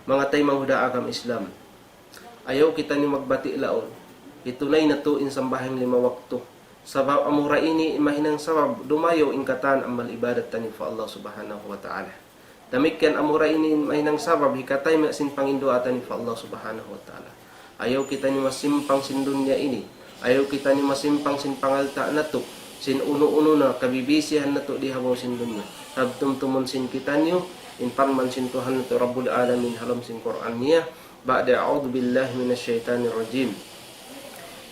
mga tay manghuda agam Islam. Ayaw kita ni magbati laon. Itunay na to in sambahang 5 wakto. Sabab amura ini imahinang sabab dumayo ingkatan amal ibadat tani fa Allah subhanahu wa ta'ala. Damikian amura ini imahinang sabab hikatay masin pangindoatan ni fa Allah subhanahu wa ta'ala. Ayaw kita ni masimpang sin dunya ini. Ayaw kita ni masimpang sin pangalta na to. Sin uno-uno na kabibisihan na to di habaw sin dunya. Habtumtumon sin kita niyo. In parman sin Tuhan na to Rabbul Alamin halam sin Quran niya. Ba'da a'udhu billahi minasyaitanir rajim.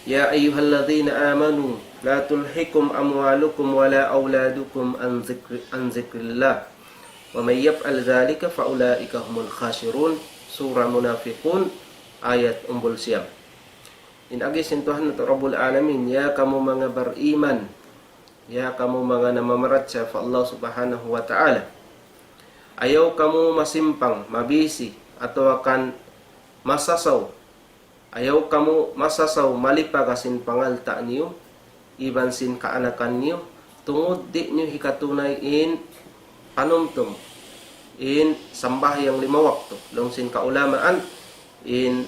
Ya ayyuhalladzina amanu la tulhikum amwalukum wala auladukum an zikrillah. Wa may yaf'al dzalika fa ulaika humul khasirun. Surah Munafiqun ayat 11. Inagi sin Tuhan na Rabbul Alamin, ya kamu mga beriman, ya kamu mga namamarat sa Allah subhanahu wa ta'ala. Ayaw kamu masimpang, mabisi, atau akan masasaw. Ayaw kamu masasaw, malipagasin pangalta niyo, iban sin kaanakan niyo, tungod di niyo hikatunay in panumtum, in sambahyang 5 wakto, long sin kaulamaan, in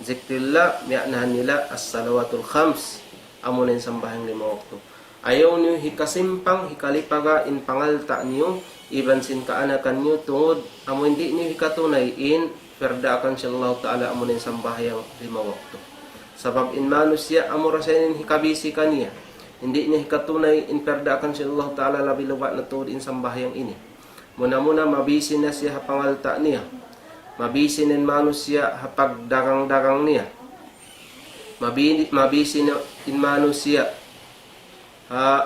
zikrillah, miyanahan nila as-salawatul khams, amunin sambahang 5 wakto. Ayaw niyo hikasimpang, hikalipaga in pangalta niyo, iban sin kaanakan niyo, tungod amo hindi niyo hikatunay in perda akan siya Allah ta'ala amunin sambahang 5 wakto. Sabab in manusya amura sa inin hikabisi kaniya, hindi niya hikatunay in perda akan siya Allah ta'ala labi-luba na tuod in sambahang ini. Muna-muna mabisi na siya pangalta niya, mabisi nin manusya hapag dagang-dagang niya, mabisi na in manusya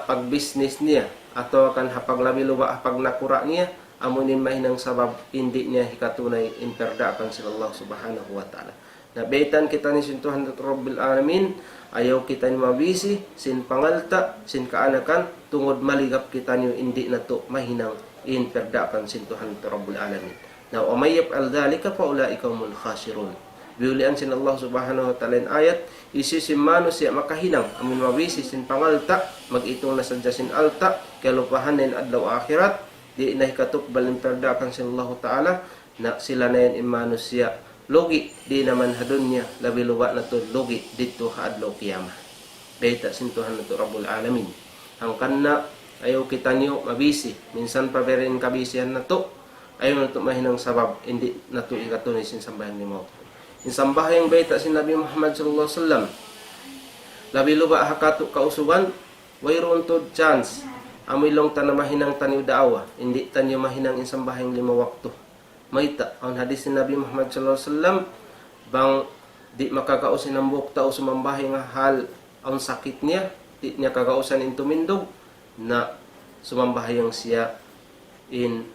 pag business niya, atau akan hapag labi-luba hapag nakura niya, amunin mahinang sabab hindi niya hikatunay in perda akan sila Allah subhanahu wa ta'ala. Nabaitan kita ni sintuhan at Rabbil Alamin, ayaw kita ni mabisi, sin pangalta, sin kaanakan, tungod maligap kita niyo hindi na to mahinang in perda akan sintuhan at Rabbil Alamin. Now, umayyab al-dhalika fa ulaika humul khasirun. Biulian sin Allah subhanahu wa ta'ala in ayat, isisim manusia makahinang, amin mabisi sin pangalta, mag-itong nasadya sin alta, kalupahan na adlaw akhirat, di na hikatukbal in perda akan sin Allah ta'ala, na sila na yan in manusia, logi, di naman hadun niya, labi luwa na to, logi, dito haadlaw kiyama. Beta sin Tuhan na to Rabbul Alamin. Ang kanna, ayaw kita niyo mabisi, minsan pa berin kabisihan na to, ayaw na to mahinang sabab, hindi na to ikatunay sin sambahan ni mo. In sambahang beta sin Nabi Muhammad sallallahu alaihi wasallam, labi luwa hakato kausugan, wayron to chance, amoy long tanamahinang taniw daawa, hindi tanyo mahinang in sambahang 5 wakto. Mayta, ang hadis ni Nabi Muhammad sallallahu alaihi wasallam, bang di makakausin ang buhok tao sumambahay nga hal ang sakit niya, di niya kakausan in tumindog, na sumambahayang siya in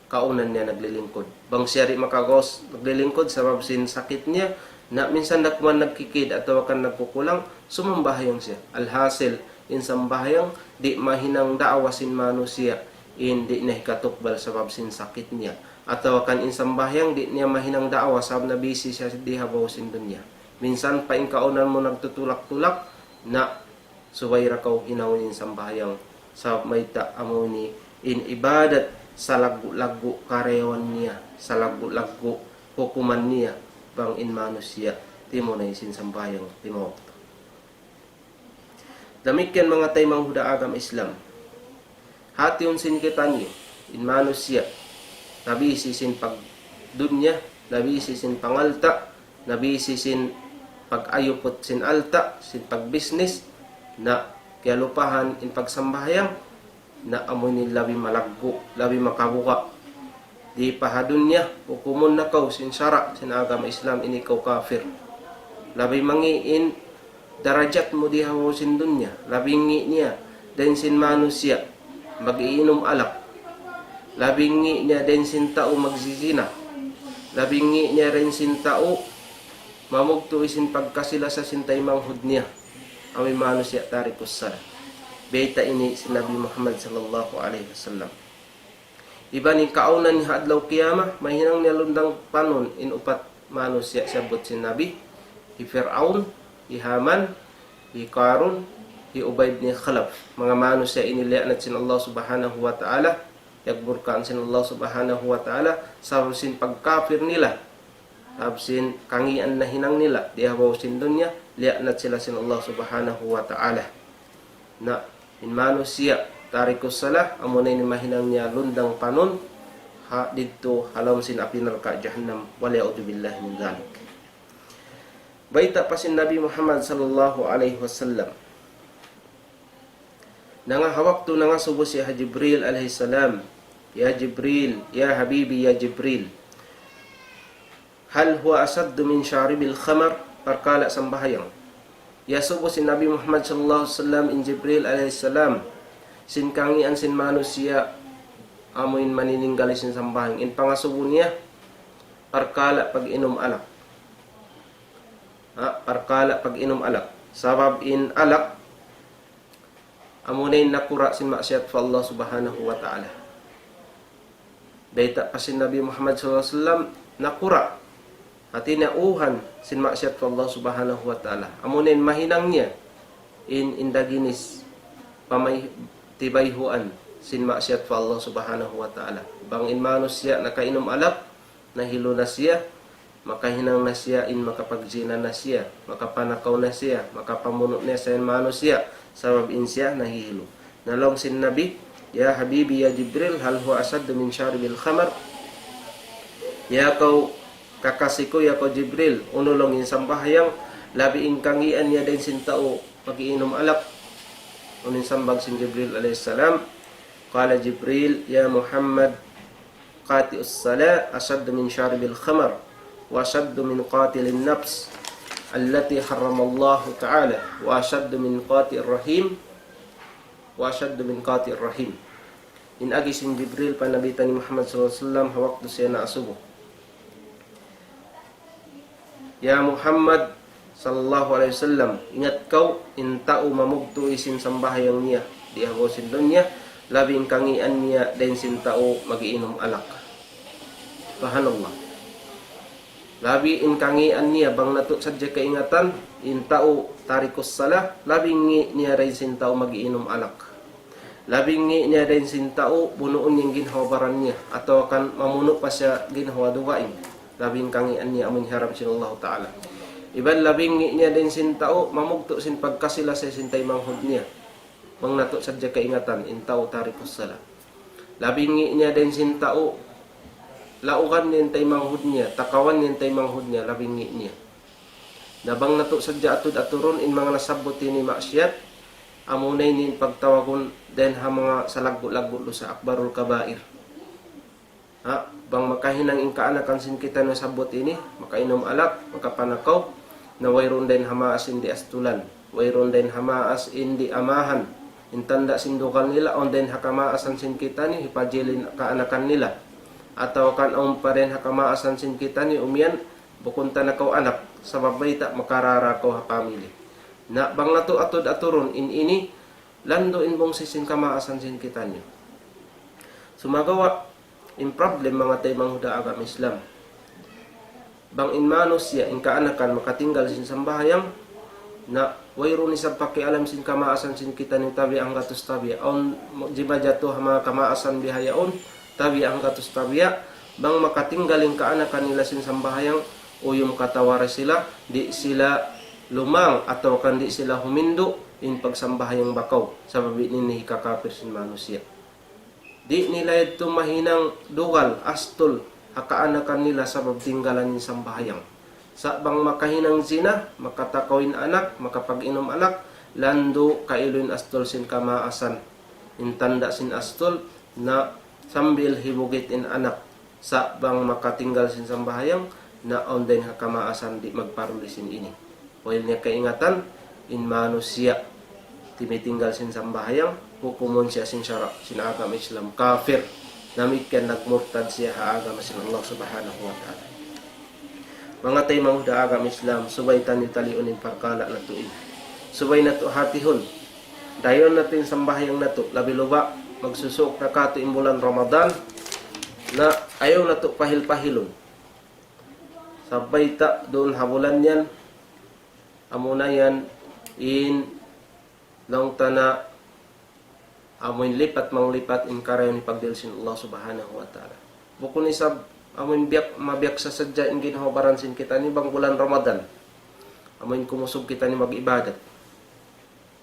kaunan niya naglilingkod. Bang siya rin makagawas naglilingkod sabab sin sakit niya, na minsan nakman nagkikid atau akan nagkukulang, sumambahayang siya. Alhasil, in sambahayang, di mahinang daawa sin manusia, in di na hikatukbal sabab sin sakit niya. Atau akan in sambahyang di niya mahinang daawa sabab na busy siya di habaw sin dunya. Minsan pa in kaunan mo nagtutulak-tulak na suwayra kaw hinawin in sambahyang sabab may taamo ni in ibadat sa lagu-lagu karewan niya, sa lagu-lagu hukuman niya bang in manusia timo na sin sambahyang timo. Damikian mga tay manghuda agam Islam. Hati sin kita niyo in manusia, nabisi sin pagdunya, nabisi sin pangalta, nabisi sin pag-ayupot sin alta, sin pag-business, na kialupahan in pagsambahayang, na amoy ni labi malaggo, labi makabuka. Di pahadun niya, hukumon na kaw, sin syara, sin agama Islam, ini kaw kafir. Labi mangiin, darajat mo di hawo sin dunya, labi ngi niya, dan sin manusia, mag-iinom alak, labingi niya din sin tao magsisina, labingi niya rin sin tao mamugto isin pagkasila sa sintay manghud niya, amin manus ya tarikus sala. Beta ini si Nabi Muhammad sallallahu alaihi wasallam. Iba ni kaunan ni hadlaw kiyama, mahinang nilundang panon in upat manus ya sabot si Nabi, i Fir'aun, i Haman, i Qarun, i Ubayd ni Khalaf. Mga manus ya inilianat sin Allah subhanahu wa ta'ala, yagburkaan sin Allah subhanahu wa ta'ala sabab sin pagkafir nila, sabab sin kangian na hinang nila dihabaw sin dunya, lianat sila sin Allah subhanahu wa ta'ala na inmano siya tarikus salah amunay ni mahinang niya lundang panon ha didto halom sin api neraka jahannam waliya'udzu billahi min dzalik. Baita pa sin Nabi Muhammad sallallahu alaihi wasallam nanga hawak tu nanga subo si Jibril alaihi salam, ya Jibril, ya habibi, ya Jibril, hal huwa asaddu min syaribil khamar, perkala sambahayang. Ya subo si Nabi Muhammad sallallahu alaihi wasallam in Jibril alaihi salam sin kangian sin manusia amuin manininggal sin sambahang in pangasubo niya perkala pag inom alak. Perkala pag inom alak, sabab in alak amunay nakura sin maksiat fa Allah subhanahu wa ta'ala. Baita pa sin Nabi Muhammad sallallahu alaihi wasallam nakura hati na uhan sin maksiat fa Allah subhanahu wa ta'ala. Amunay mahinang niya in indaginis pamay tibayhuan sin maksiat fa Allah subhanahu wa ta'ala. Bang in manos siya nakainom alak, nahilo na siya, makahinang na siya, in makapagzina na siya, makapanakaw na siya, makapamunot na siya in manos siya, sabab in siya nahihilo. Nalong sin Nabi, ya habibi, ya Jibril, hal huwa asad min syaribil khamar, ya kau kakasiko, ya kau Jibril, unulong in sambahayang, labi in kangian niya din sin tao, magiinom alak, unin sambag sin Jibril alaihissalam, qala Jibril, ya Muhammad, qati'us salat asad min syaribil khamar, wa asad min qatilin nafs, allati harramallahu ta'ala, wa asad min qatir rahim, wa asad min qatir rahim. In agi sin Jibril panabitan ni Muhammad sallallahu alaihi wasallam hawak siya na asubo. Ya Muhammad sallallahu alaihi wasallam, ingat kau in tao mamugto isin sambahayang niya di hago sin dunya, labing kangian niya din sin tao magiinom alak. Subhanallah. Labi in kangian niya bang nato sadya kaingatan in tao tarikus salah, labing ngi niya rin sin tao magiinom alak. Labing ngi niya rin sin tao bunuon yung ginhawabaran niya atau akan mamuno pa siya ginhawaduwain. Labing kangian niya amun harap sin Allah ta'ala. Iban labing ngi niya din sin tao mamugto sin pagkasila sa sintay manghud niya. Bang nato sadya kaingatan in tao tarikus salah. Labing ngi niya din sin tao laukan niya tay manghud niya, takawan niya tay manghud niya, labing ngi niya. Nabang nato sadya atud aturon in mga nasabot ni maksiat, amunay nin pagtawagon den ha mga salaggo-laggo sa akbarul kabair. Bang makahinang in kaanakan sin kita na sabot ini, makainom alak, makapanakaw, na wayron den hamaas in di astulan, wayron den hamaas in di amahan, intanda sin dukal nila, on den hakamaasan sin kita ni, hipajilin kaanakan nila. Atau kan ang pa rin hakamaasan sin kita ni umian bukunta na kau anak sa babayta makarara ko ha family na bang nato atod aturon in ini lando in bong sisin kamaasan sin kita niyo sumagawa in problem mga tay manghuda agam Islam bang in manos siya in kaanakan makatinggal sin sambahayang na wayro ni sa pakialam sin kamaasan sin kita ni tabi ang gatos tabi on jiba jato mga kamaasan bihayaon tabi ang katus tabiya bang makatinggaling kaanakan nila sin sambahayang o yung katawara sila di sila lumang atau kan di sila humindo in pagsambahayang bakaw sa babi ni kakapir sin manusia di nila ito mahinang dugal astol hakaanakan nila sa babtinggalan ni sambahayang sa bang makahinang zina makatakawin anak makapag-inom alak lando kailuin astol sin kamaasan intanda sin astol na sambil hibugit in anak sa bang makatinggal sin sambahayang na online hakamaasan di magparulisin ini. While niya kaingatan in manusia timitinggal sin sambahayang hukumon siya sin syara sin agama Islam kafir namikan nagmurtad siya haagama sin Allah subhanahu wa ta'ala. Mga tay manghuda agama Islam subay tani taliun in parkala na tuig. Subay na to hatihon. Dayon natin sambahayang na to labi luba magsusok na kato imbulan Ramadan na ayaw na to pahil-pahilon. Sabay ta doon habulan yan. Amuna yan in long tana amoy lipat manglipat in karayon ni pagdilsin Allah subhanahu wa ta'ala. Bukun isab amoy mabiyak sa sadya in ginhawabaran sin kita ni bang bulan Ramadan. Amoy kumusog kita ni mag-ibadat.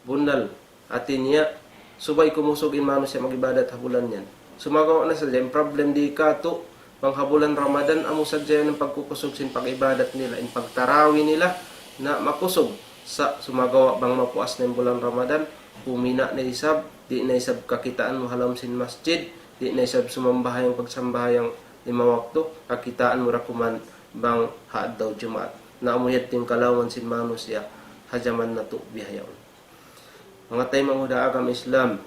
Bunal atin niya subay kumusog in mano siya mag-ibadat habulan yan. Sumagawa na sadya yung problem di kato panghabulan Ramadan amo sadya ng pagkukusog sin pag-ibadat nila in pagtarawi nila na makusog sa sumagawa bang mapuas na yung bulan Ramadan. Pumina na isab, di na isab kakitaan mo halam sin masjid, di na isab sumambahayang pagsambahayang 5 wakto, kakitaan mo rakuman bang haad daw Jumaat. Na amuyat ting kalawan sin mano siya, hajaman na to bihayaon. Mga tayo manghuda agam Islam,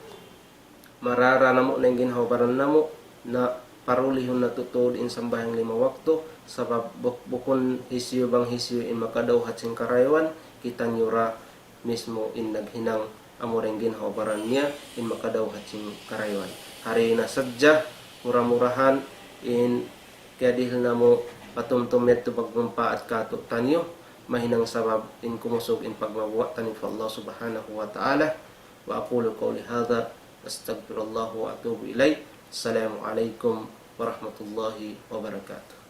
marara na mo na yung ginhawabaran na mo, na parulihon na tutod in sambahang 5 wakto, sabab bukon hisyo bang hisyo in makadawhat sin karaywan, kita nyura mismo in naghinang amoreng ginhawabaran niya in makadawhat sing karaywan. Hari na sadya murah-murahan in kaya dihil na mo patumtumet to pagmampaat kato tanyo mahinang sabab in kumusog in pagmabuwa tanin fa Allah subhanahu wa ta'ala. Wa aqulu qawli hadha astaghfirullah wa atubu ilay. Assalamu alaikum warahmatullahi wabarakatuh.